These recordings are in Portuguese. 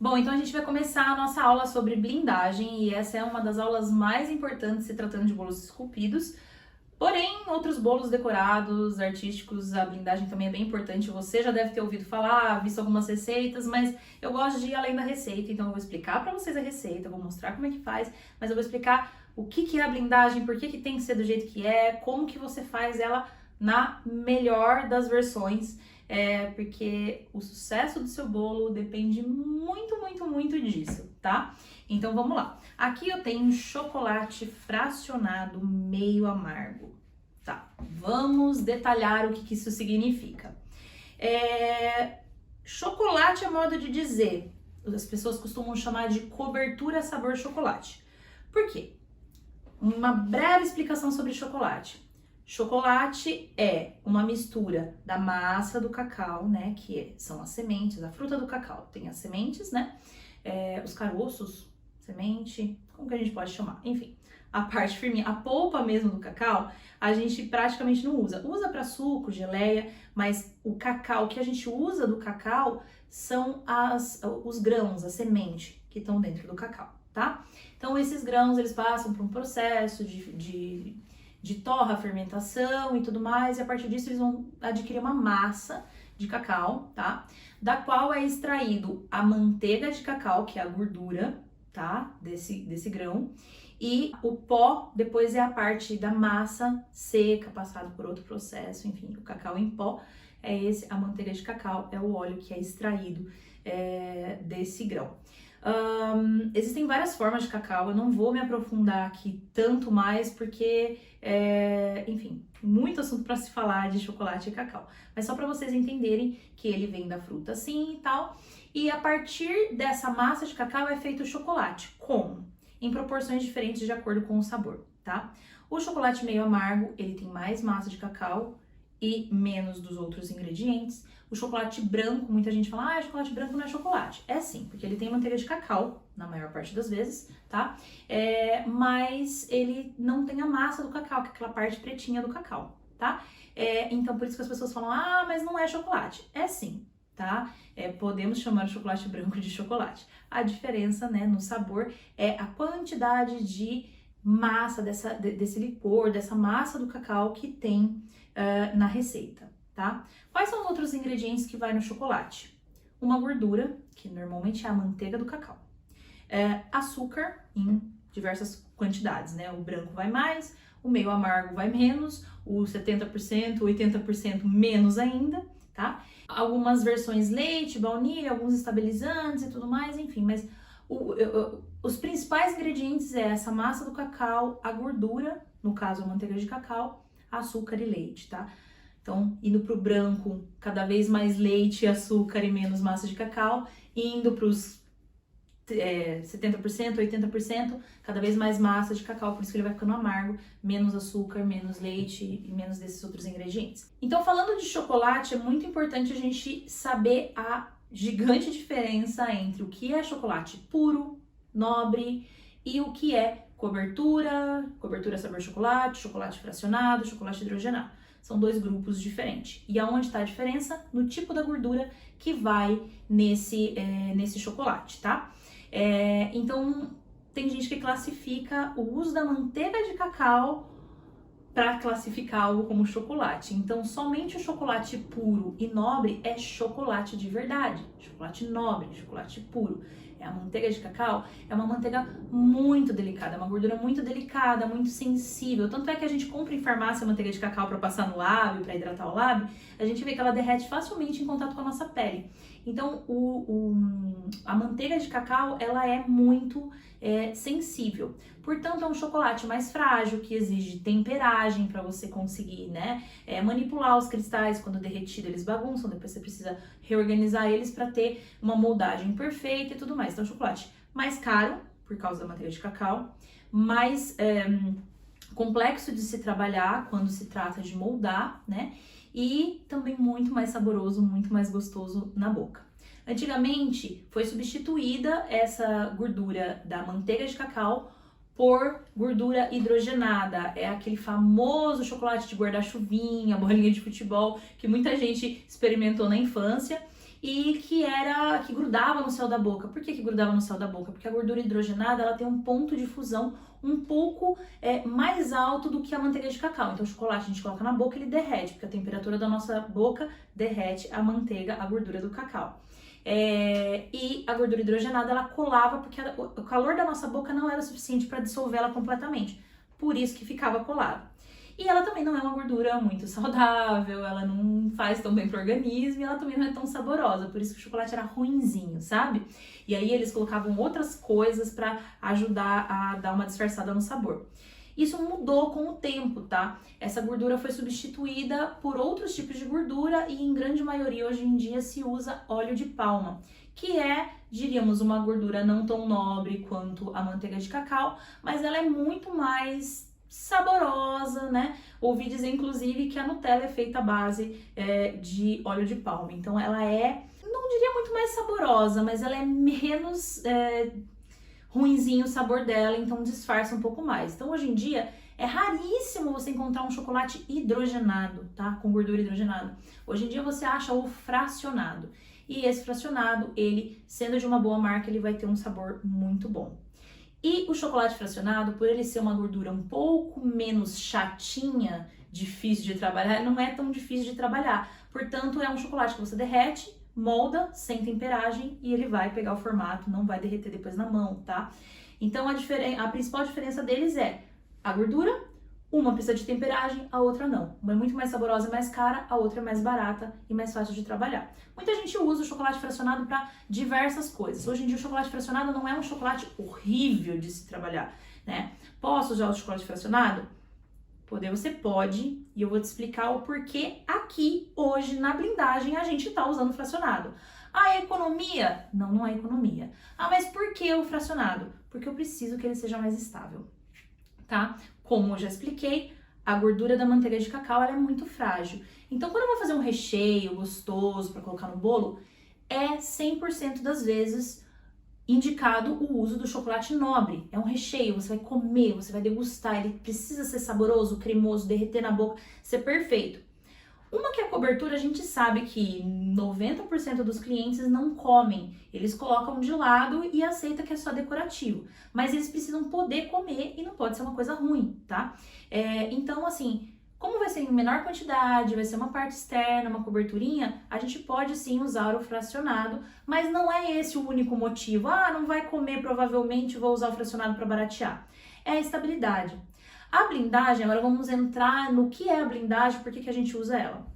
Bom, então a gente vai começar a nossa aula sobre blindagem e essa é uma das aulas mais importantes se tratando de bolos esculpidos. Porém, outros bolos decorados, artísticos, a blindagem também é bem importante. Você já deve ter ouvido falar, visto algumas receitas, mas eu gosto de ir além da receita, então eu vou explicar para vocês a receita, eu vou mostrar como é que faz, mas eu vou explicar o que é a blindagem, por que tem que ser do jeito que é, como que você faz ela na melhor das versões, porque o sucesso do seu bolo depende muito disso, tá? Então vamos lá. Aqui eu tenho chocolate fracionado meio amargo. Tá, vamos detalhar o que isso significa. Chocolate é modo de dizer, as pessoas costumam chamar de cobertura sabor chocolate. Por quê? Uma breve explicação sobre chocolate. Chocolate é uma mistura da massa do cacau, né, que são as sementes, a fruta do cacau. Tem as sementes, né, os caroços, semente, como que a gente pode chamar? Enfim, a parte firme, a polpa mesmo do cacau, a gente praticamente não usa. Usa para suco, geleia, mas o cacau que a gente usa do cacau são os grãos, a semente que estão dentro do cacau, tá? Então esses grãos, eles passam por um processo de torra, fermentação e tudo mais, e a partir disso eles vão adquirir uma massa de cacau, tá? Da qual é extraído a manteiga de cacau, que é a gordura, tá? Desse grão. E o pó, depois é a parte da massa seca, passado por outro processo, enfim, o cacau em pó a manteiga de cacau, é o óleo que é extraído desse grão. Existem várias formas de cacau, eu não vou me aprofundar aqui tanto mais porque, enfim, muito assunto para se falar de chocolate e cacau, mas só para vocês entenderem que ele vem da fruta assim e tal, e a partir dessa massa de cacau é feito o chocolate, em proporções diferentes de acordo com o sabor, tá? O chocolate meio amargo, ele tem mais massa de cacau e menos dos outros ingredientes. O chocolate branco, muita gente fala, chocolate branco não é chocolate. É sim, porque ele tem manteiga de cacau, na maior parte das vezes, tá? Mas ele não tem a massa do cacau, que é aquela parte pretinha do cacau, tá? Então, por isso que as pessoas falam, mas não é chocolate. É sim, tá? Podemos chamar o chocolate branco de chocolate. A diferença, né, no sabor é a quantidade de massa desse licor, dessa massa do cacau que tem na receita, tá? Quais são os outros ingredientes que vai no chocolate? Uma gordura, que normalmente é a manteiga do cacau. Açúcar em diversas quantidades, né? O branco vai mais, o meio amargo vai menos, o 70%, 80% menos ainda, tá? Algumas versões leite, baunilha, alguns estabilizantes e tudo mais, enfim, mas os principais ingredientes é essa massa do cacau, a gordura, no caso a manteiga de cacau, açúcar e leite, tá? Então, indo pro branco, cada vez mais leite, açúcar e menos massa de cacau, indo pros 70%, 80%, cada vez mais massa de cacau, por isso que ele vai ficando amargo, menos açúcar, menos leite e menos desses outros ingredientes. Então, falando de chocolate, é muito importante a gente saber a gigante diferença entre o que é chocolate puro, nobre, e o que é cobertura sabor chocolate, chocolate fracionado, chocolate hidrogenado. São dois grupos diferentes. E aonde está a diferença? No tipo da gordura que vai nesse chocolate, tá? Então, tem gente que classifica o uso da manteiga de cacau para classificar algo como chocolate. Então, somente o chocolate puro e nobre é chocolate de verdade. Chocolate nobre, chocolate puro. A manteiga de cacau é uma manteiga muito delicada, uma gordura muito delicada, muito sensível. Tanto é que a gente compra em farmácia manteiga de cacau para passar no lábio, para hidratar o lábio, a gente vê que ela derrete facilmente em contato com a nossa pele. Então, a manteiga de cacau, ela é muito sensível. Portanto, é um chocolate mais frágil, que exige temperagem para você conseguir, né, manipular os cristais. Quando derretido, eles bagunçam, depois você precisa reorganizar eles para ter uma moldagem perfeita e tudo mais. Então, chocolate mais caro, por causa da manteiga de cacau, mais complexo de se trabalhar quando se trata de moldar, né? E também muito mais saboroso, muito mais gostoso na boca. Antigamente foi substituída essa gordura da manteiga de cacau por gordura hidrogenada. É aquele famoso chocolate de guarda-chuvinha, bolinha de futebol, que muita gente experimentou na infância e que grudava no céu da boca. Por que grudava no céu da boca? Porque a gordura hidrogenada, ela tem um ponto de fusão um pouco mais alto do que a manteiga de cacau. Então o chocolate a gente coloca na boca, ele derrete, porque a temperatura da nossa boca derrete a manteiga, a gordura do cacau. E a gordura hidrogenada, ela colava porque o calor da nossa boca não era suficiente para dissolvê-la completamente. Por isso que ficava colado. E ela também não é uma gordura muito saudável, ela não faz tão bem pro organismo e ela também não é tão saborosa, por isso que o chocolate era ruinzinho, sabe? E aí eles colocavam outras coisas para ajudar a dar uma disfarçada no sabor. Isso mudou com o tempo, tá? Essa gordura foi substituída por outros tipos de gordura e em grande maioria hoje em dia se usa óleo de palma, que é, diríamos, uma gordura não tão nobre quanto a manteiga de cacau, mas ela é muito mais saborosa, né? Ouvi dizer, inclusive, que a Nutella é feita à base de óleo de palma. Então, ela não diria muito mais saborosa, mas ela é menos ruinzinho o sabor dela, então disfarça um pouco mais. Então, hoje em dia, é raríssimo você encontrar um chocolate hidrogenado, tá? Com gordura hidrogenada. Hoje em dia, você acha o fracionado. E esse fracionado, ele, sendo de uma boa marca, ele vai ter um sabor muito bom. E o chocolate fracionado, por ele ser uma gordura um pouco menos chatinha, difícil de trabalhar, não é tão difícil de trabalhar. Portanto, é um chocolate que você derrete, molda, sem temperagem e ele vai pegar o formato, não vai derreter depois na mão, tá? Então, a principal diferença deles é a gordura. Uma precisa de temperagem, a outra não. Uma é muito mais saborosa e mais cara, a outra é mais barata e mais fácil de trabalhar. Muita gente usa o chocolate fracionado para diversas coisas. Hoje em dia o chocolate fracionado não é um chocolate horrível de se trabalhar, né? Posso usar o chocolate fracionado? Poder você pode, e eu vou te explicar o porquê aqui, hoje, na blindagem, a gente tá usando fracionado. Ah, é economia? Não, não é economia. Ah, mas por que o fracionado? Porque eu preciso que ele seja mais estável, tá? Como eu já expliquei, a gordura da manteiga de cacau ela é muito frágil. Então, quando eu vou fazer um recheio gostoso para colocar no bolo, é 100% das vezes indicado o uso do chocolate nobre. É um recheio, você vai comer, você vai degustar, ele precisa ser saboroso, cremoso, derreter na boca, ser perfeito. Uma que é a cobertura, a gente sabe que 90% dos clientes não comem, eles colocam de lado e aceitam que é só decorativo, mas eles precisam poder comer e não pode ser uma coisa ruim, tá? Então, assim, como vai ser em menor quantidade, vai ser uma parte externa, uma coberturinha, a gente pode sim usar o fracionado, mas não é esse o único motivo. Ah, não vai comer, provavelmente vou usar o fracionado para baratear. É a estabilidade. A blindagem, agora vamos entrar no que é a blindagem, por que a gente usa ela.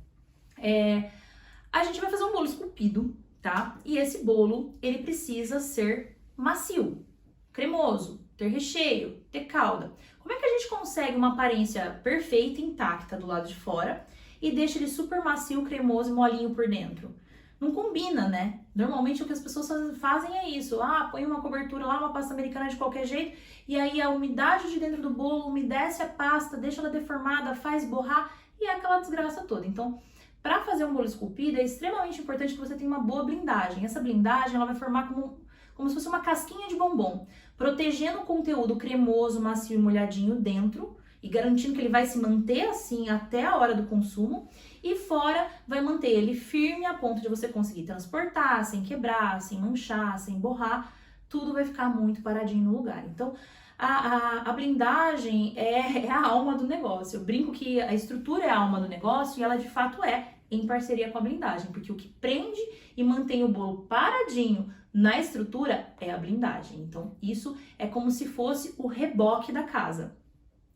A gente vai fazer um bolo esculpido, tá? E esse bolo, ele precisa ser macio, cremoso, ter recheio, ter calda. Como é que a gente consegue uma aparência perfeita, intacta do lado de fora e deixa ele super macio, cremoso e molinho por dentro? Não combina, né? Normalmente o que as pessoas fazem é isso. Ah, põe uma cobertura lá, uma pasta americana de qualquer jeito, e aí a umidade de dentro do bolo umedece a pasta, deixa ela deformada, faz borrar, e é aquela desgraça toda. Então, para fazer um bolo esculpido, é extremamente importante que você tenha uma boa blindagem. Essa blindagem, ela vai formar como se fosse uma casquinha de bombom, protegendo o conteúdo cremoso, macio e molhadinho dentro, e garantindo que ele vai se manter assim até a hora do consumo, e fora vai manter ele firme a ponto de você conseguir transportar, sem quebrar, sem manchar, sem borrar, tudo vai ficar muito paradinho no lugar. Então, a blindagem é a alma do negócio. Eu brinco que a estrutura é a alma do negócio e ela de fato é em parceria com a blindagem, porque o que prende e mantém o bolo paradinho na estrutura é a blindagem. Então, isso é como se fosse o reboque da casa.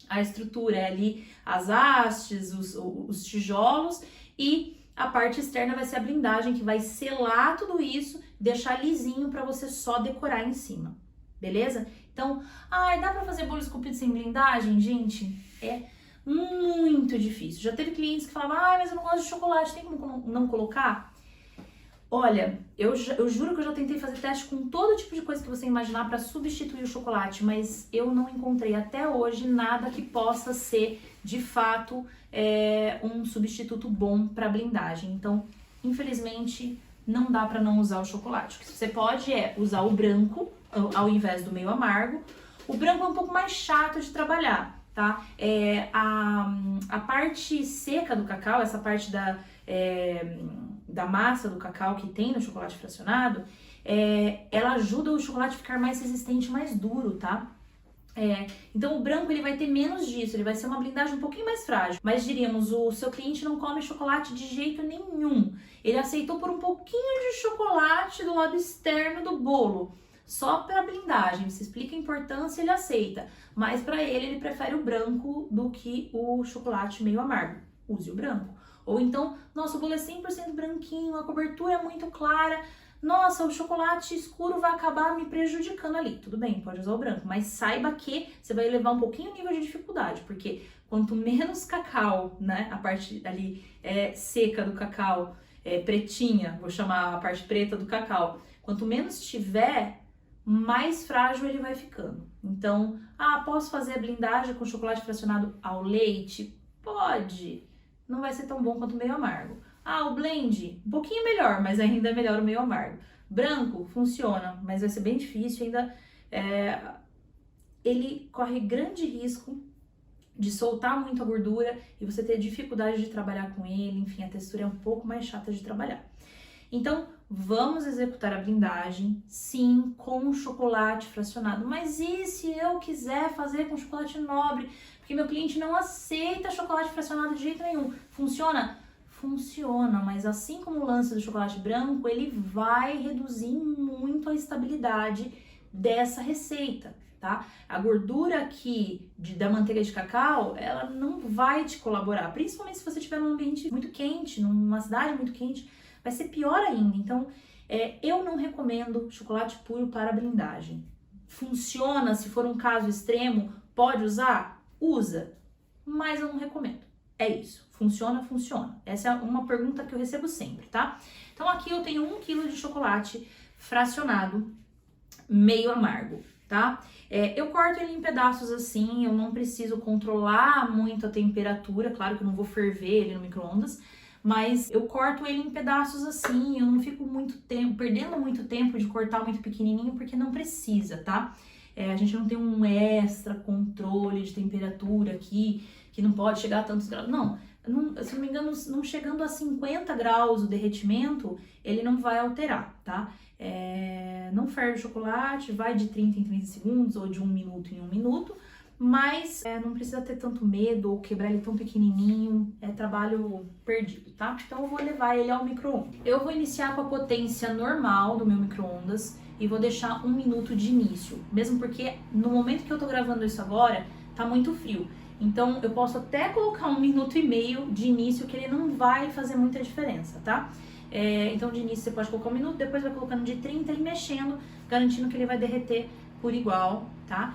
A estrutura é ali as hastes, os tijolos, e a parte externa vai ser a blindagem que vai selar tudo isso, deixar lisinho para você só decorar em cima, beleza? Então, dá para fazer bolo esculpido sem blindagem? Gente, é muito difícil. Já teve clientes que falavam, mas eu não gosto de chocolate, tem como não colocar? Olha, eu juro que eu já tentei fazer teste com todo tipo de coisa que você imaginar para substituir o chocolate, mas eu não encontrei até hoje nada que possa ser, de fato, um substituto bom para blindagem. Então, infelizmente, não dá para não usar o chocolate. O que você pode usar o branco ao invés do meio amargo. O branco é um pouco mais chato de trabalhar, tá? A parte seca do cacau, essa parte da massa do cacau que tem no chocolate fracionado, ela ajuda o chocolate a ficar mais resistente, mais duro, tá? Então o branco ele vai ter menos disso, ele vai ser uma blindagem um pouquinho mais frágil. Mas diríamos, o seu cliente não come chocolate de jeito nenhum. Ele aceitou por um pouquinho de chocolate do lado externo do bolo, só para blindagem. Você explica a importância, ele aceita. Mas para ele prefere o branco do que o chocolate meio amargo. Use o branco. Ou então, nossa, o bolo é 100% branquinho, a cobertura é muito clara. Nossa, o chocolate escuro vai acabar me prejudicando ali. Tudo bem, pode usar o branco, mas saiba que você vai elevar um pouquinho o nível de dificuldade, porque quanto menos cacau, né, a parte ali seca do cacau, pretinha, vou chamar a parte preta do cacau, quanto menos tiver, mais frágil ele vai ficando. Então, posso fazer a blindagem com chocolate fracionado ao leite? Pode, não vai ser tão bom quanto o meio amargo. O blend, um pouquinho melhor, mas ainda é melhor o meio amargo. Branco, funciona, mas vai ser bem difícil, ainda ele corre grande risco de soltar muito a gordura e você ter dificuldade de trabalhar com ele, enfim, a textura é um pouco mais chata de trabalhar. Então, vamos executar a blindagem, sim, com chocolate fracionado. Mas e se eu quiser fazer com chocolate nobre? Porque meu cliente não aceita chocolate fracionado de jeito nenhum. Funciona? Funciona, mas assim como o lance do chocolate branco, ele vai reduzir muito a estabilidade dessa receita, tá? A gordura aqui da manteiga de cacau, ela não vai te colaborar, principalmente se você estiver num ambiente muito quente, numa cidade muito quente, vai ser pior ainda. Então, eu não recomendo chocolate puro para blindagem. Funciona se for um caso extremo, pode usar? Usa, mas eu não recomendo. É isso. Funciona? Funciona. Essa é uma pergunta que eu recebo sempre, tá? Então aqui eu tenho 1 kg de chocolate fracionado, meio amargo, tá? Eu corto ele em pedaços assim, eu não preciso controlar muito a temperatura, claro que eu não vou ferver ele no micro-ondas, mas eu corto ele em pedaços assim, eu não fico perdendo muito tempo de cortar muito pequenininho, porque não precisa, tá? A gente não tem um extra controle de temperatura aqui, que não pode chegar a tantos graus. Não, se não me engano, não chegando a 50 graus o derretimento, ele não vai alterar, tá? Não ferve o chocolate, vai de 30 em 30 segundos ou de 1 minuto em 1 minuto, mas não precisa ter tanto medo ou quebrar ele tão pequenininho, é trabalho perdido, tá? Então eu vou levar ele ao micro-ondas. Eu vou iniciar com a potência normal do meu micro-ondas e vou deixar 1 minuto de início, mesmo porque no momento que eu tô gravando isso agora, tá muito frio. Então eu posso até colocar 1 minuto e meio de início, que ele não vai fazer muita diferença, tá? Então de início você pode colocar 1 minuto, depois vai colocando de 30 e mexendo, garantindo que ele vai derreter por igual, tá?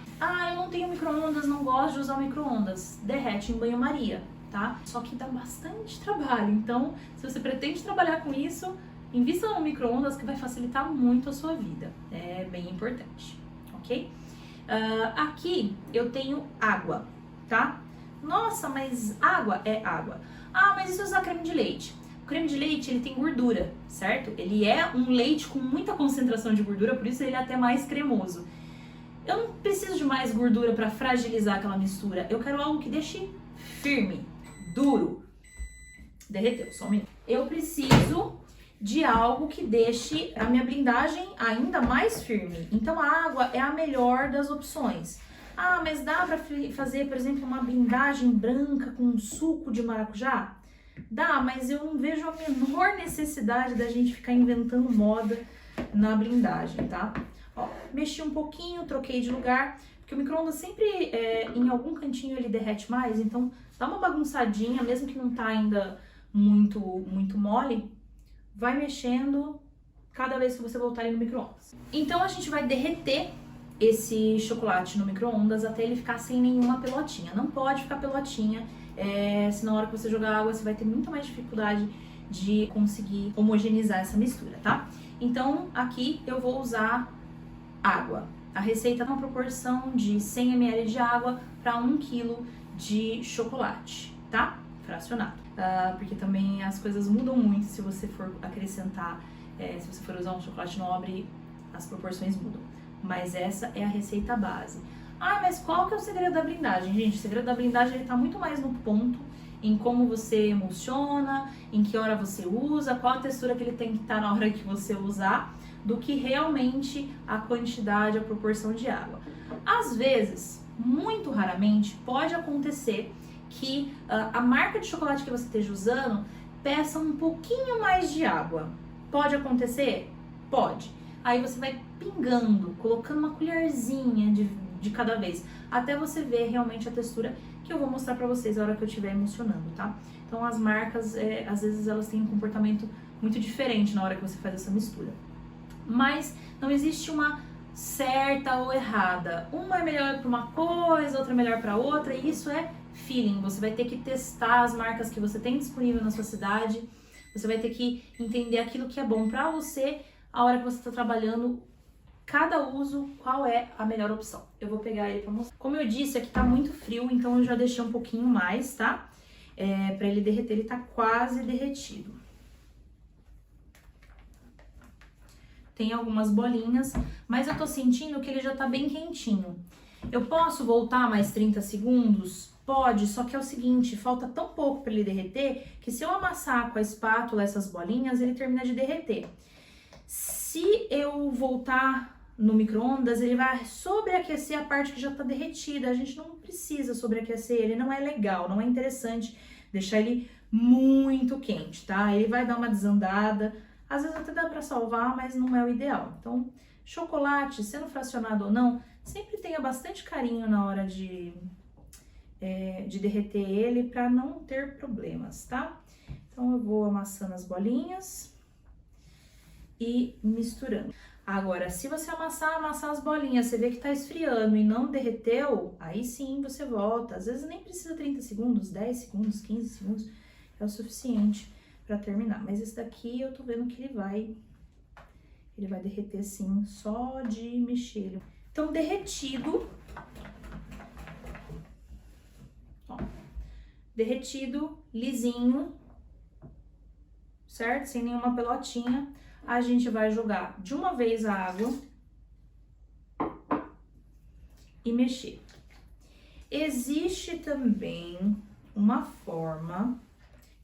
Eu não tenho micro-ondas, não gosto de usar o micro-ondas. Derrete em banho-maria, tá? Só que dá bastante trabalho, então se você pretende trabalhar com isso, invista no micro-ondas que vai facilitar muito a sua vida. É bem importante, ok? Aqui eu tenho água, tá? Nossa, mas água é água. Mas e se usar creme de leite? O creme de leite, ele tem gordura, certo? Ele é um leite com muita concentração de gordura, por isso ele é até mais cremoso. Eu não preciso de mais gordura para fragilizar aquela mistura. Eu quero algo que deixe firme, duro. Derreteu, só um minuto. Eu preciso de algo que deixe a minha blindagem ainda mais firme. Então a água é a melhor das opções. Mas dá para fazer, por exemplo, uma blindagem branca com suco de maracujá? Dá, mas eu não vejo a menor necessidade da gente ficar inventando moda na blindagem, tá? Mexi um pouquinho, troquei de lugar, porque o micro-ondas sempre, em algum cantinho ele derrete mais, então dá uma bagunçadinha, mesmo que não tá ainda muito mole, vai mexendo cada vez que você voltar ali no micro-ondas. Então a gente vai derreter esse chocolate no micro-ondas até ele ficar sem nenhuma pelotinha. Não pode ficar pelotinha, se na hora que você jogar água você vai ter muita mais dificuldade de conseguir homogeneizar essa mistura, tá? Então aqui eu vou usar água. A receita é uma proporção de 100 ml de água para 1 kg de chocolate, tá? Fracionado. Porque também as coisas mudam muito se você for acrescentar, se você for usar um chocolate nobre, as proporções mudam. Mas essa é a receita base. Mas qual que é o segredo da blindagem? Gente, o segredo da blindagem ele tá muito mais no ponto em como você emulsiona, em que hora você usa, qual a textura que ele tem que estar na hora que você usar, do que realmente a quantidade, a proporção de água. Às vezes, muito raramente, pode acontecer que a marca de chocolate que você esteja usando peça um pouquinho mais de água. Pode acontecer? Pode. Aí você vai pingando, colocando uma colherzinha de cada vez, até você ver realmente a textura que eu vou mostrar pra vocês na hora que eu estiver emocionando, tá? Então as marcas, às vezes elas têm um comportamento muito diferente na hora que você faz essa mistura. Mas não existe uma certa ou errada. Uma é melhor para uma coisa, outra é melhor para outra, e isso é feeling. Você vai ter que testar as marcas que você tem disponível na sua cidade, você vai ter que entender aquilo que é bom para você, a hora que você está trabalhando, cada uso, qual é a melhor opção. Eu vou pegar ele para mostrar. Como eu disse, aqui tá muito frio, então eu já deixei um pouquinho mais, tá? Para ele derreter, ele tá quase derretido. Tem algumas bolinhas, mas eu tô sentindo que ele já tá bem quentinho. Eu posso voltar mais 30 segundos? Pode, só que é o seguinte, falta tão pouco para ele derreter, que se eu amassar com a espátula essas bolinhas, ele termina de derreter. Se eu voltar no micro-ondas, ele vai sobreaquecer a parte que já tá derretida. A gente não precisa sobreaquecer, ele não é legal, não é interessante deixar ele muito quente, tá? Ele vai dar uma desandada, às vezes até dá pra salvar, mas não é o ideal. Então, chocolate, sendo fracionado ou não, sempre tenha bastante carinho na hora de derreter ele pra não ter problemas, tá? Então, eu vou amassando as bolinhas e misturando. Agora, se você amassar as bolinhas, você vê que tá esfriando e não derreteu, aí sim você volta. Às vezes nem precisa 30 segundos, 10 segundos, 15 segundos, é o suficiente para terminar. Mas esse daqui eu tô vendo que ele vai derreter sim, só de mexer. Então, derretido, ó, derretido, lisinho, certo? Sem nenhuma pelotinha. A gente vai jogar de uma vez a água e mexer. Existe também uma forma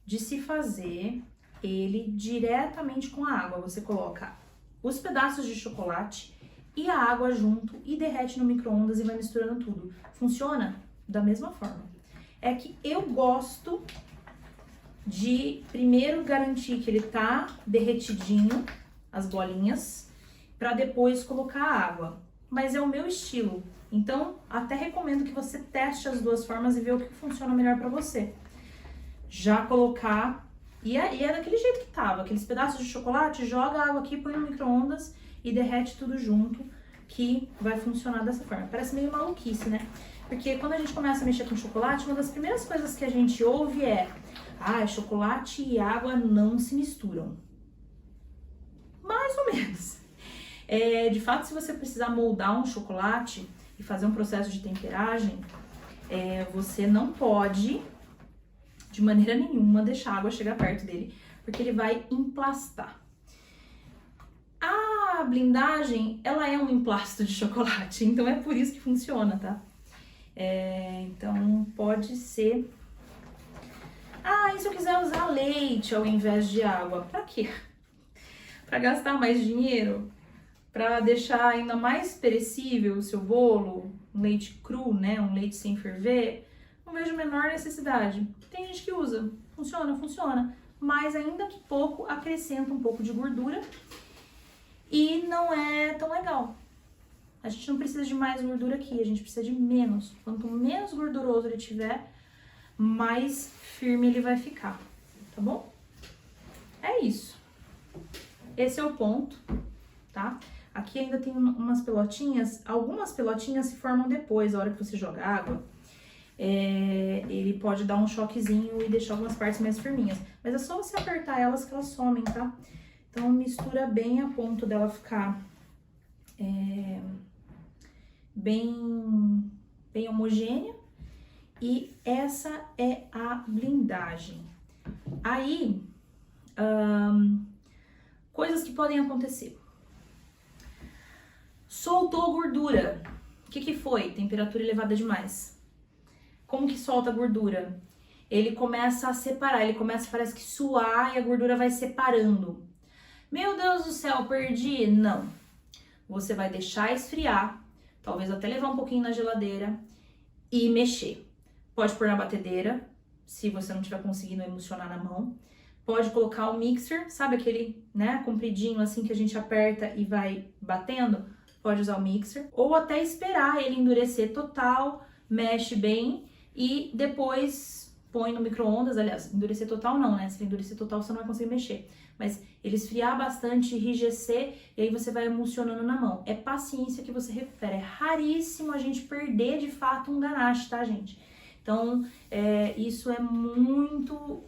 de se fazer ele diretamente com a água. Você coloca os pedaços de chocolate e a água junto e derrete no micro-ondas e vai misturando tudo. Funciona da mesma forma. É que eu gosto de primeiro garantir que ele tá derretidinho, as bolinhas, para depois colocar a água. Mas é o meu estilo, então até recomendo que você teste as duas formas e vê o que funciona melhor para você. Já colocar, e é daquele jeito que tava, aqueles pedaços de chocolate, joga a água aqui, põe no micro-ondas e derrete tudo junto, que vai funcionar dessa forma. Parece meio maluquice, né? Porque quando a gente começa a mexer com chocolate, uma das primeiras coisas que a gente ouve é: ah, chocolate e água não se misturam. Mais ou menos. De fato, se você precisar moldar um chocolate e fazer um processo de temperagem, você não pode, de maneira nenhuma, deixar a água chegar perto dele, porque ele vai emplastar. A blindagem, ela é um emplasto de chocolate, então é por isso que funciona, tá? Então, pode ser... Ah, e se eu quiser usar leite ao invés de água? Pra quê? Pra gastar mais dinheiro? Pra deixar ainda mais perecível o seu bolo? Um leite cru, né? Um leite sem ferver? Não vejo a menor necessidade. Tem gente que usa. Funciona, funciona. Mas ainda que pouco, acrescenta um pouco de gordura e não é tão legal. A gente não precisa de mais gordura aqui, a gente precisa de menos. Quanto menos gorduroso ele tiver, mais firme ele vai ficar, tá bom? É isso. Esse é o ponto, tá? Aqui ainda tem umas pelotinhas, algumas pelotinhas se formam depois, a hora que você joga água. Ele pode dar um choquezinho e deixar algumas partes mais firminhas. Mas é só você apertar elas que elas somem, tá? Então mistura bem a ponto dela ficar bem homogênea. E essa é a blindagem. Aí, coisas que podem acontecer. Soltou gordura. O que foi? Temperatura elevada demais. Como que solta a gordura? ele começa a separar, ele começa, parece que suar e a gordura vai separando. Meu Deus do céu, perdi? Não. Você vai deixar esfriar, talvez até levar um pouquinho na geladeira e mexer. Pode pôr na batedeira, se você não estiver conseguindo emulsionar na mão. Pode colocar o mixer, sabe aquele, né, compridinho assim que a gente aperta e vai batendo? Pode usar o mixer. Ou até esperar ele endurecer total, mexe bem e depois põe no micro-ondas. Aliás, endurecer total não, né? Se endurecer total você não vai conseguir mexer. Mas ele esfriar bastante, enrijecer e aí você vai emulsionando na mão. É paciência que você recupera. É raríssimo a gente perder de fato um ganache, tá, gente? Então, isso é muito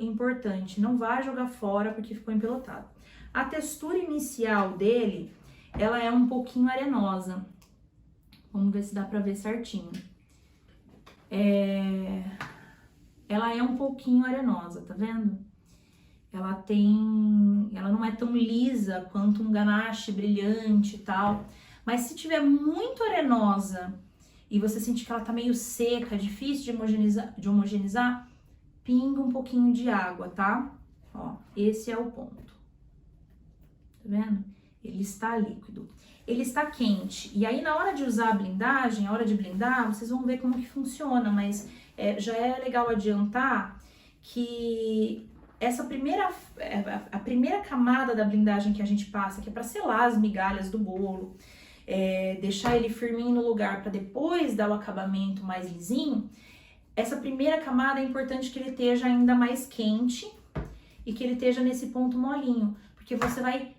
importante. Não vai jogar fora porque ficou empelotado. A textura inicial dele, ela é um pouquinho arenosa. Vamos ver se dá pra ver certinho. Ela é um pouquinho arenosa, tá vendo? Ela não é tão lisa quanto um ganache brilhante e tal. Mas se tiver muito arenosa e você sentir que ela tá meio seca, difícil de homogeneizar, pinga um pouquinho de água, tá? Ó, esse é o ponto. Tá vendo? Ele está líquido. Ele está quente. E aí, na hora de usar a blindagem, a hora de blindar, vocês vão ver como que funciona, mas já é legal adiantar que essa a primeira camada da blindagem que a gente passa, que é para selar as migalhas do bolo, deixar ele firminho no lugar para depois dar o acabamento mais lisinho, essa primeira camada é importante que ele esteja ainda mais quente e que ele esteja nesse ponto molinho, porque você vai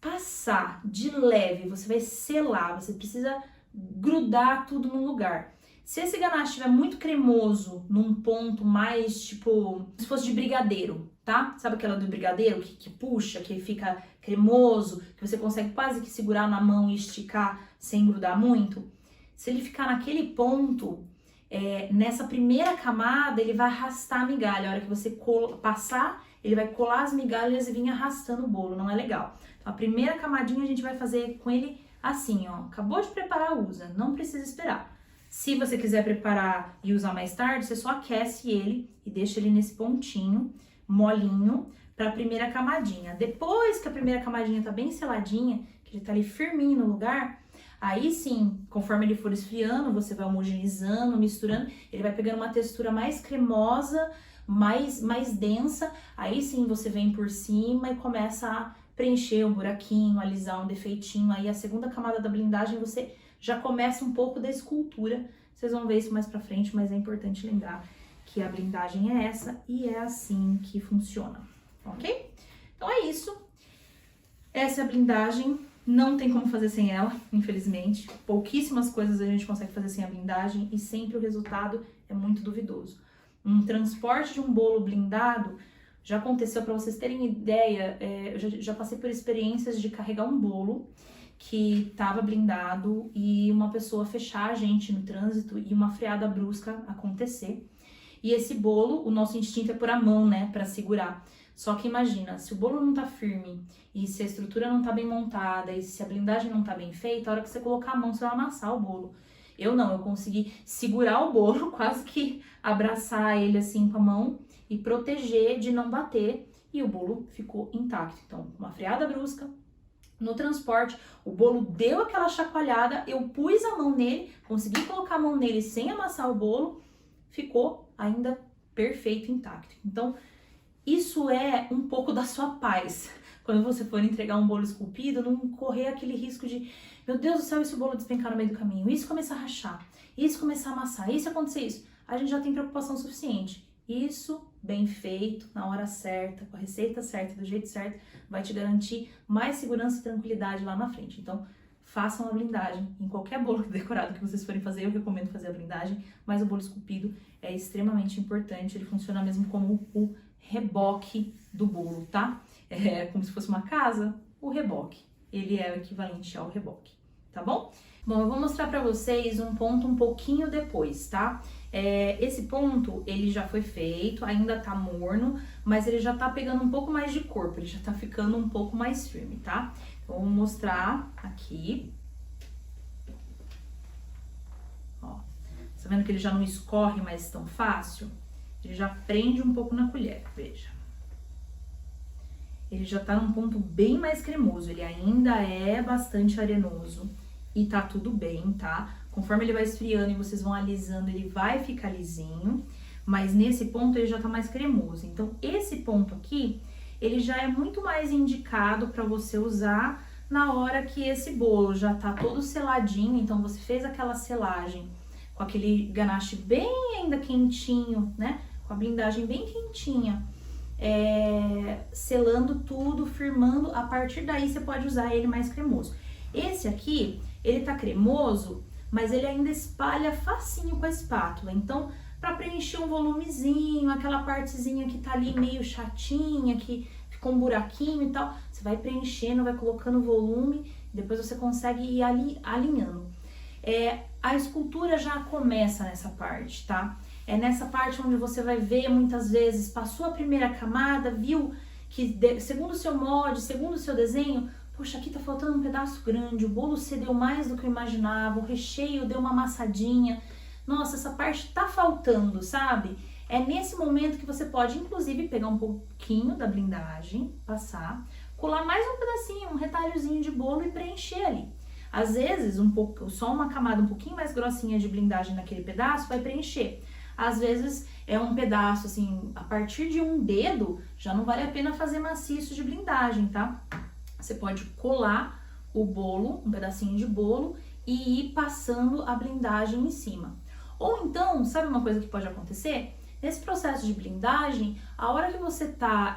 passar de leve, você vai selar, você precisa grudar tudo no lugar. Se esse ganache estiver muito cremoso, num ponto mais tipo, se fosse de brigadeiro, tá? Sabe aquela do brigadeiro que puxa, que fica cremoso, que você consegue quase que segurar na mão e esticar sem grudar muito? Se ele ficar naquele ponto, nessa primeira camada, ele vai arrastar a migalha. A hora que você passar, ele vai colar as migalhas e vir arrastando o bolo, não é legal. Então, a primeira camadinha a gente vai fazer com ele assim, ó. Acabou de preparar, usa, não precisa esperar. Se você quiser preparar e usar mais tarde, você só aquece ele e deixa ele nesse pontinho, molinho, para a primeira camadinha. Depois que a primeira camadinha tá bem seladinha, que ele tá ali firminho no lugar, aí sim, conforme ele for esfriando, você vai homogeneizando, misturando, ele vai pegando uma textura mais cremosa, mais densa, aí sim você vem por cima e começa a preencher um buraquinho, alisar um defeitinho, aí a segunda camada da blindagem você já começa um pouco da escultura, vocês vão ver isso mais pra frente, mas é importante lembrar que a blindagem é essa e é assim que funciona, ok? Então é isso, essa é a blindagem, não tem como fazer sem ela, infelizmente, pouquíssimas coisas a gente consegue fazer sem a blindagem e sempre o resultado é muito duvidoso. Um transporte de um bolo blindado já aconteceu, para vocês terem ideia, eu já passei por experiências de carregar um bolo que estava blindado e uma pessoa fechar a gente no trânsito e uma freada brusca acontecer. E esse bolo, o nosso instinto é pôr a mão, né, para segurar. Só que imagina, se o bolo não tá firme e se a estrutura não tá bem montada e se a blindagem não tá bem feita, a hora que você colocar a mão, você vai amassar o bolo. Eu não, eu consegui segurar o bolo, quase que abraçar ele assim com a mão e proteger de não bater, e o bolo ficou intacto. Então, uma freada brusca, no transporte, o bolo deu aquela chacoalhada, eu pus a mão nele, consegui colocar a mão nele sem amassar o bolo, ficou ainda perfeito, intacto. Então, isso é um pouco da sua paz. Quando você for entregar um bolo esculpido, não correr aquele risco de, meu Deus do céu, e se o bolo despencar no meio do caminho? E se começar a rachar? E se começar a amassar? E se acontecer isso? A gente já tem preocupação suficiente. Isso, bem feito, na hora certa, com a receita certa, do jeito certo, vai te garantir mais segurança e tranquilidade lá na frente. Então, façam a blindagem. Em qualquer bolo decorado que vocês forem fazer, eu recomendo fazer a blindagem, mas o bolo esculpido é extremamente importante, ele funciona mesmo como o reboque do bolo, tá? É como se fosse uma casa, o reboque. Ele é o equivalente ao reboque, tá bom? Bom, eu vou mostrar pra vocês um ponto um pouquinho depois, tá? Esse ponto, ele já foi feito, ainda tá morno, mas ele já tá pegando um pouco mais de corpo, ele já tá ficando um pouco mais firme, tá? Então, eu vou mostrar aqui. Ó, tá vendo que ele já não escorre mais tão fácil? ele já prende um pouco na colher, veja. Ele já tá num ponto bem mais cremoso, ele ainda é bastante arenoso e tá tudo bem, tá? Conforme ele vai esfriando e vocês vão alisando, ele vai ficar lisinho, mas nesse ponto ele já tá mais cremoso. Então, esse ponto aqui, ele já é muito mais indicado para você usar na hora que esse bolo já tá todo seladinho, então você fez aquela selagem com aquele ganache bem ainda quentinho, né? Com a blindagem bem quentinha, selando tudo, firmando, a partir daí você pode usar ele mais cremoso. Esse aqui, ele tá cremoso, mas ele ainda espalha facinho com a espátula, então para preencher um volumezinho, aquela partezinha que tá ali meio chatinha, que ficou um buraquinho e tal, você vai preenchendo, vai colocando volume, depois você consegue ir alinhando. A escultura já começa nessa parte, tá? É nessa parte onde você vai ver, muitas vezes, passou a primeira camada, viu que, segundo o seu molde, segundo o seu desenho, poxa, aqui tá faltando um pedaço grande, o bolo cedeu mais do que eu imaginava, o recheio deu uma amassadinha, nossa, essa parte tá faltando, sabe? É nesse momento que você pode, inclusive, pegar um pouquinho da blindagem, passar, colar mais um pedacinho, um retalhozinho de bolo e preencher ali. Às vezes, só uma camada um pouquinho mais grossinha de blindagem naquele pedaço vai preencher. Às vezes, é um pedaço, assim, a partir de um dedo, já não vale a pena fazer maciço de blindagem, tá? Você pode colar o bolo, um pedacinho de bolo, e ir passando a blindagem em cima. Ou então, sabe uma coisa que pode acontecer? Nesse processo de blindagem, a hora que você tá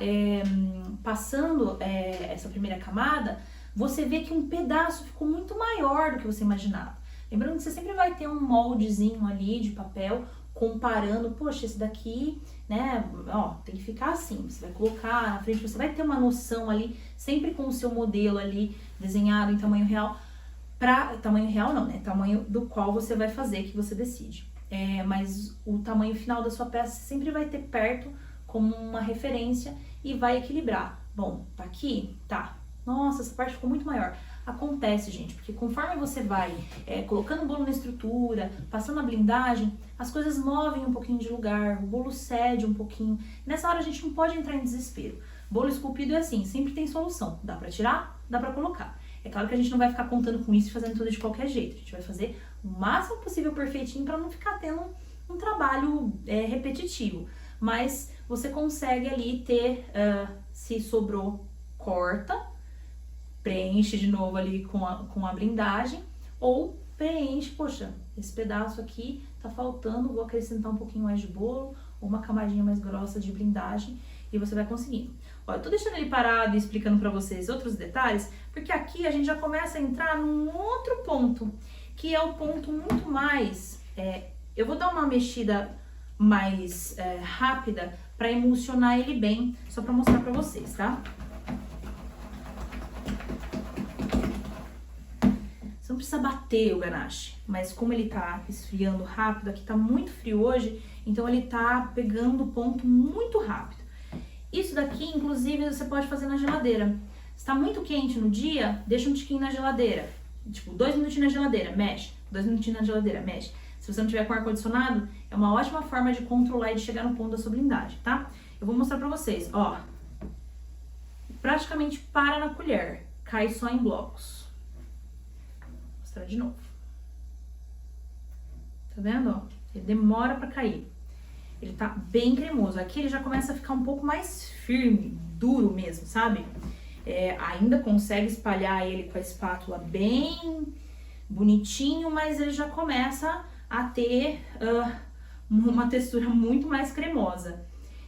passando essa primeira camada, você vê que um pedaço ficou muito maior do que você imaginava. Lembrando que você sempre vai ter um moldezinho ali de papel, comparando, poxa, esse daqui, né, ó, tem que ficar assim. Você vai colocar na frente, você vai ter uma noção ali, sempre com o seu modelo ali, desenhado em tamanho real, tamanho real não, né, tamanho do qual você vai fazer, que você decide. Mas o tamanho final da sua peça você sempre vai ter perto como uma referência e vai equilibrar. Bom, tá aqui? Tá. Nossa, essa parte ficou muito maior. Acontece, gente, porque conforme você vai colocando o bolo na estrutura, passando a blindagem, as coisas movem um pouquinho de lugar, o bolo cede um pouquinho. Nessa hora a gente não pode entrar em desespero. Bolo esculpido é assim, sempre tem solução. Dá pra tirar, dá pra colocar. É claro que a gente não vai ficar contando com isso e fazendo tudo de qualquer jeito. A gente vai fazer o máximo possível perfeitinho para não ficar tendo um trabalho repetitivo. Mas você consegue ali ter, se sobrou, corta, preenche de novo ali com a blindagem, ou preenche, poxa, esse pedaço aqui tá faltando, vou acrescentar um pouquinho mais de bolo, ou uma camadinha mais grossa de blindagem, e você vai conseguindo. Ó, eu tô deixando ele parado e explicando pra vocês outros detalhes, porque aqui a gente já começa a entrar num outro ponto, que é o ponto muito mais... eu vou dar uma mexida mais rápida pra emulsionar ele bem, só pra mostrar pra vocês, tá? Você não precisa bater o ganache, mas como ele tá esfriando rápido, aqui tá muito frio hoje, então ele tá pegando o ponto muito rápido. Isso daqui, inclusive, você pode fazer na geladeira. Se tá muito quente no dia, deixa um tiquinho na geladeira. Tipo, 2 minutinhos na geladeira, mexe. 2 minutinhos na geladeira, mexe. Se você não tiver com ar-condicionado, é uma ótima forma de controlar e de chegar no ponto da sua blindagem, tá? Eu vou mostrar pra vocês, ó. Praticamente para na colher, cai só em blocos. Vou mostrar de novo. Tá vendo, ó? Ele demora pra cair. Ele tá bem cremoso. Aqui ele já começa a ficar um pouco mais firme, duro mesmo, sabe? Ainda consegue espalhar ele com a espátula bem bonitinho, mas ele já começa a ter uma textura muito mais cremosa.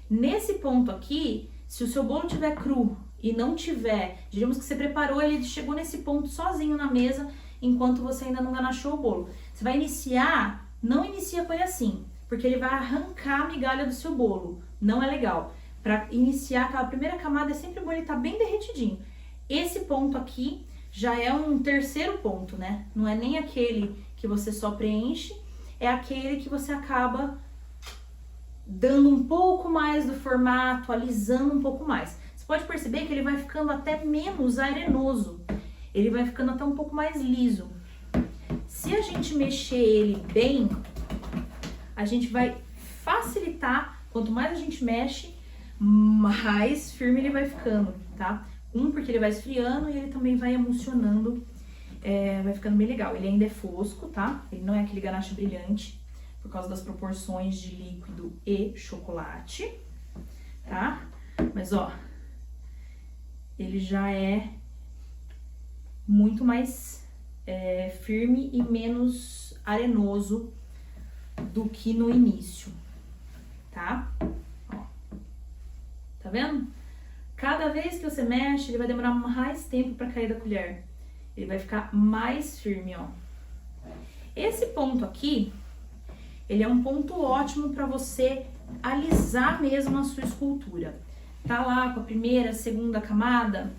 Nesse ponto aqui, se o seu bolo tiver cru e não tiver, diríamos que você preparou, ele chegou nesse ponto sozinho na mesa, enquanto você ainda não ganachou o bolo. Você vai iniciar, não inicia com ele assim, porque ele vai arrancar a migalha do seu bolo. Não é legal. Para iniciar aquela primeira camada, é sempre bom ele estar bem derretidinho. Esse ponto aqui já é um terceiro ponto, né? Não é nem aquele que você só preenche, é aquele que você acaba dando um pouco mais do formato, alisando um pouco mais. Você pode perceber que ele vai ficando até menos arenoso. Ele vai ficando até um pouco mais liso. Se a gente mexer ele bem, a gente vai facilitar Quanto mais a gente mexe, mais firme ele vai ficando, tá? Porque ele vai esfriando e ele também vai emulsionando, vai ficando bem legal. Ele ainda é fosco, tá? Ele não é aquele ganache brilhante, por causa das proporções de líquido e chocolate, tá? Mas, ó, ele já é muito mais firme e menos arenoso do que no início, tá? Ó, tá vendo? Cada vez que você mexe, ele vai demorar mais tempo para cair da colher. Ele vai ficar mais firme, ó. Esse ponto aqui, ele é um ponto ótimo para você alisar mesmo a sua escultura. Tá lá com a primeira, segunda camada,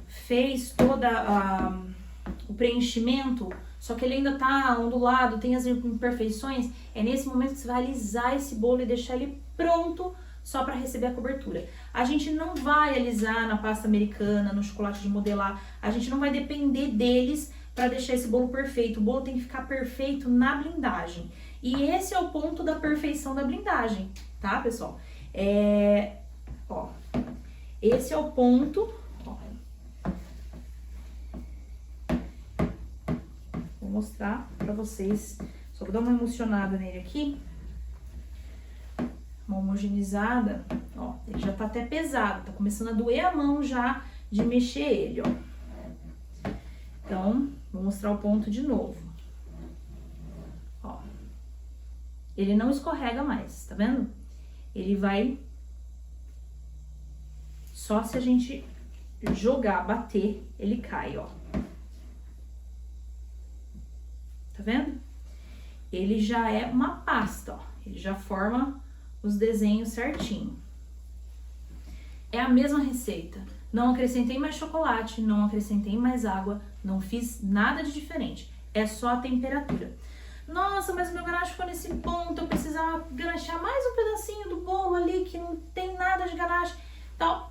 fez toda o preenchimento, só que ele ainda tá ondulado, tem as imperfeições. É nesse momento que você vai alisar esse bolo e deixar ele pronto só para receber a cobertura. A gente não vai alisar na pasta americana, no chocolate de modelar, a gente não vai depender deles para deixar esse bolo perfeito. O bolo tem que ficar perfeito na blindagem. E esse é o ponto da perfeição da blindagem, tá, pessoal? Ó, esse é o ponto, ó. Vou mostrar pra vocês, só vou dar uma emulsionada nele aqui, uma homogeneizada, ó, ele já tá até pesado, tá começando a doer a mão já de mexer ele, ó. Então, vou mostrar o ponto de novo, ó. Ele não escorrega mais, tá vendo? Ele vai, só se a gente jogar, bater, ele cai, ó. Tá vendo? Ele já é uma pasta, ó. Ele já forma os desenhos certinho. É a mesma receita. Não acrescentei mais chocolate, não acrescentei mais água, não fiz nada de diferente. É só a temperatura. Nossa, mas o meu ganache ficou nesse ponto, eu precisava ganachar mais um pedacinho do bolo ali, que não tem nada de ganache. Então,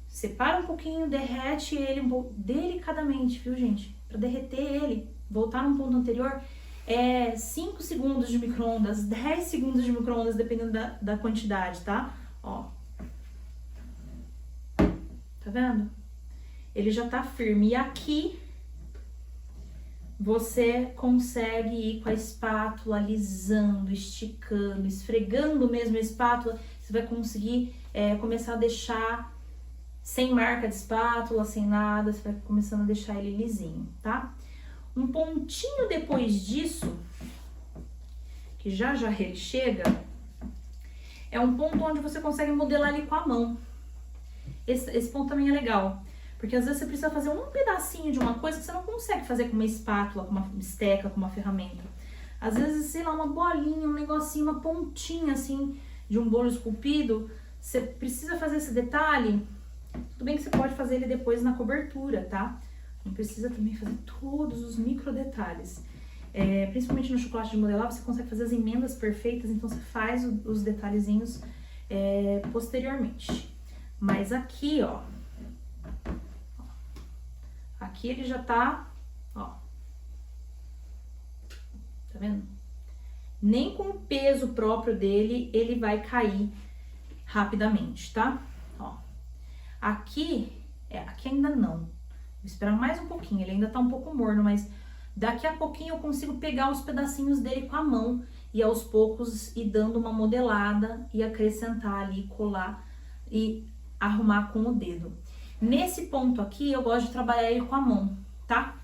separa um pouquinho, derrete ele um pouco delicadamente, viu, gente? Pra derreter ele, voltar no ponto anterior, 5 segundos de micro-ondas, 10 segundos de micro-ondas, dependendo da quantidade, tá? Ó. Tá vendo? Ele já tá firme. E aqui, você consegue ir com a espátula alisando, esticando, esfregando mesmo a espátula. Você vai conseguir começar a deixar sem marca de espátula, sem nada. Você vai começando a deixar ele lisinho, tá? Um pontinho depois disso, que já ele chega, é um ponto onde você consegue modelar ele com a mão. Esse ponto também é legal. Porque às vezes você precisa fazer um pedacinho de uma coisa que você não consegue fazer com uma espátula, com uma esteca, com uma ferramenta. Às vezes, sei lá, uma bolinha, um negocinho, uma pontinha assim de um bolo esculpido, você precisa fazer esse detalhe. Tudo bem que você pode fazer ele depois na cobertura, tá? Não precisa também fazer todos os micro detalhes. Principalmente no chocolate de modelar, você consegue fazer as emendas perfeitas, então você faz os detalhezinhos posteriormente. Mas aqui, ó, aqui ele já tá, ó, tá vendo? Nem com o peso próprio dele, ele vai cair rapidamente, tá? Ó, aqui ainda não. Vou esperar mais um pouquinho, ele ainda tá um pouco morno, mas daqui a pouquinho eu consigo pegar os pedacinhos dele com a mão e aos poucos ir dando uma modelada e acrescentar ali, colar e arrumar com o dedo. Nesse ponto aqui, eu gosto de trabalhar ele com a mão, tá?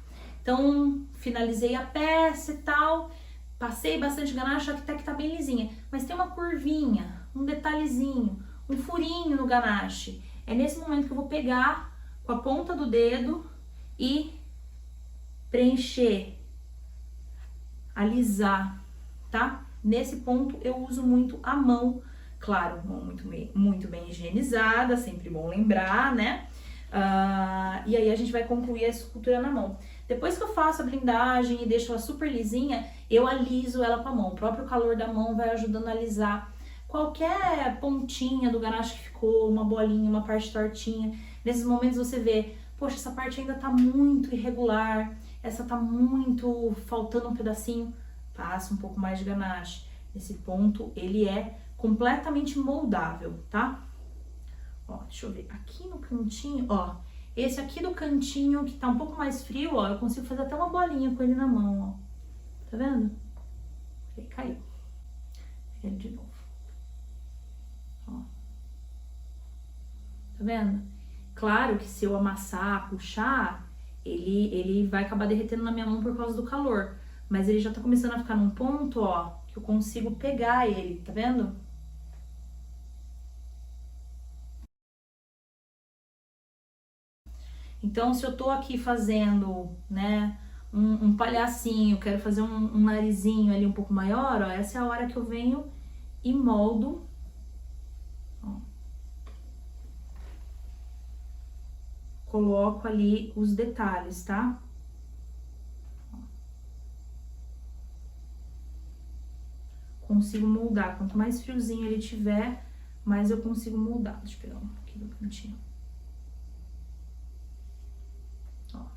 Então, finalizei a peça e tal, passei bastante ganache, até que tá bem lisinha. Mas tem uma curvinha, um detalhezinho, um furinho no ganache. É nesse momento que eu vou pegar com a ponta do dedo e preencher, alisar, tá? Nesse ponto eu uso muito a mão, claro, mão muito bem higienizada, sempre bom lembrar, né? E aí a gente vai concluir a escultura na mão. Depois que eu faço a blindagem e deixo ela super lisinha, eu aliso ela com a mão. O próprio calor da mão vai ajudando a alisar qualquer pontinha do ganache que ficou, uma bolinha, uma parte tortinha. Nesses momentos você vê, poxa, essa parte ainda tá muito irregular, essa tá muito faltando um pedacinho, passa um pouco mais de ganache. Esse ponto, ele é completamente moldável, tá? Ó, deixa eu ver, aqui no cantinho, ó, esse aqui do cantinho que tá um pouco mais frio, ó, eu consigo fazer até uma bolinha com ele na mão, ó. Tá vendo? Aí caiu. Ele de novo. Ó. Tá vendo? Claro que se eu amassar, puxar, ele vai acabar derretendo na minha mão por causa do calor. Mas ele já tá começando a ficar num ponto, ó, que eu consigo pegar ele, tá vendo? Então, se eu tô aqui fazendo, né, um palhacinho, quero fazer um narizinho ali um pouco maior, ó, essa é a hora que eu venho e moldo. Ó. Coloco ali os detalhes, tá? Consigo moldar. Quanto mais friozinho ele tiver, mais eu consigo moldar. Deixa eu pegar um aqui do cantinho. Ó. Tá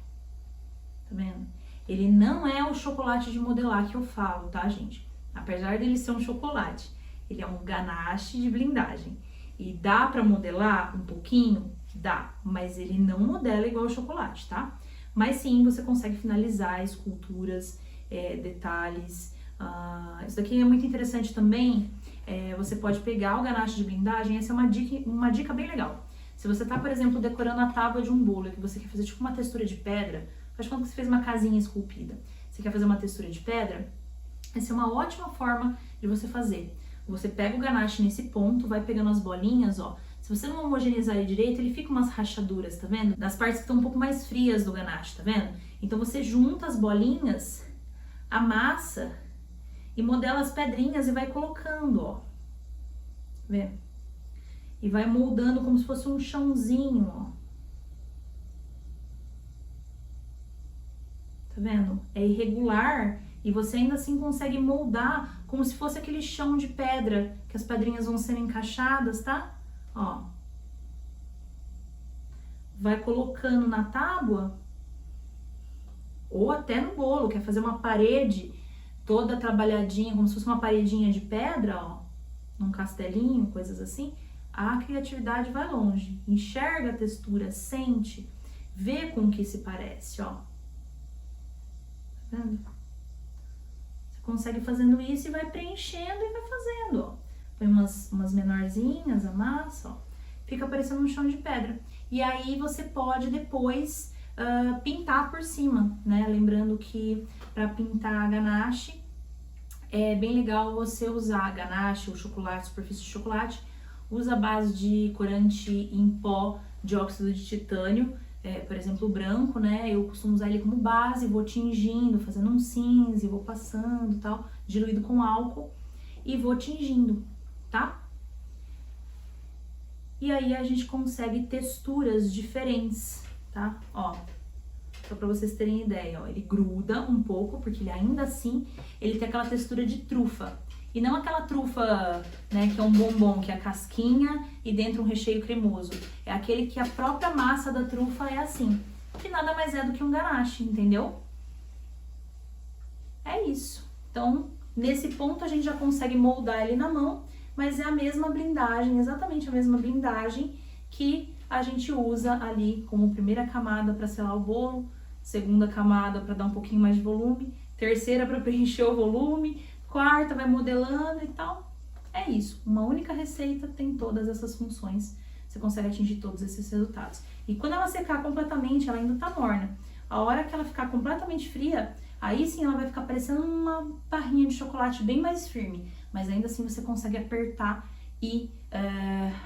vendo? Ele não é o chocolate de modelar que eu falo, tá, gente? Apesar dele ser um chocolate, ele é um ganache de blindagem. E dá pra modelar um pouquinho? Dá, mas ele não modela igual o chocolate, tá? Mas sim, você consegue finalizar esculturas, detalhes. Isso daqui é muito interessante também. Você pode pegar o ganache de blindagem. Essa é uma dica bem legal. Se você tá, por exemplo, decorando a tábua de um bolo, que você quer fazer tipo uma textura de pedra, faz quando você fez uma casinha esculpida, você quer fazer uma textura de pedra, essa é uma ótima forma de você fazer. Você pega o ganache nesse ponto, vai pegando as bolinhas, ó. Se você não homogeneizar ele direito, ele fica umas rachaduras, tá vendo? Das partes que estão um pouco mais frias do ganache, tá vendo? Então você junta as bolinhas, amassa e modela as pedrinhas e vai colocando, ó. Vê? E vai moldando como se fosse um chãozinho, ó. Tá vendo? É irregular e você ainda assim consegue moldar como se fosse aquele chão de pedra que as pedrinhas vão sendo encaixadas, tá? Ó. Vai colocando na tábua ou até no bolo, quer fazer uma parede toda trabalhadinha, como se fosse uma paredinha de pedra, ó, num castelinho, coisas assim. A criatividade vai longe. Enxerga a textura, sente, vê com o que se parece, ó. Tá vendo? Você consegue fazendo isso e vai preenchendo e vai fazendo, ó. Põe umas menorzinhas, amassa, ó. Fica parecendo um chão de pedra. E aí você pode depois pintar por cima, né? Lembrando que para pintar a ganache é bem legal você usar a ganache ou chocolate, superfície de chocolate, usa a base de corante em pó de óxido de titânio, por exemplo, o branco, né? Eu costumo usar ele como base, vou tingindo, fazendo um cinza, vou passando, tal, diluído com álcool e vou tingindo, tá? E aí a gente consegue texturas diferentes, tá? Ó, só pra vocês terem ideia, ó, ele gruda um pouco, porque ele ainda assim, ele tem aquela textura de trufa. E não aquela trufa, né, que é um bombom, que é a casquinha e dentro um recheio cremoso. É aquele que a própria massa da trufa é assim, que nada mais é do que um ganache, entendeu? É isso. Então, nesse ponto a gente já consegue moldar ele na mão, mas é a mesma blindagem, exatamente a mesma blindagem que a gente usa ali como primeira camada para selar o bolo, segunda camada para dar um pouquinho mais de volume, terceira para preencher o volume, quarta vai modelando e tal. É isso, uma única receita tem todas essas funções, você consegue atingir todos esses resultados. E quando ela secar completamente, ela ainda tá morna. A hora que ela ficar completamente fria, aí sim ela vai ficar parecendo uma barrinha de chocolate bem mais firme, mas ainda assim você consegue apertar e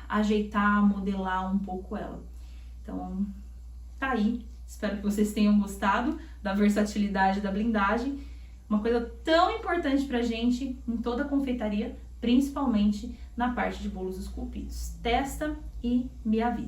ajeitar, modelar um pouco ela. Então, tá aí. Espero que vocês tenham gostado da versatilidade da blindagem. Uma coisa tão importante pra gente em toda a confeitaria, principalmente na parte de bolos esculpidos. Testa e me avisa.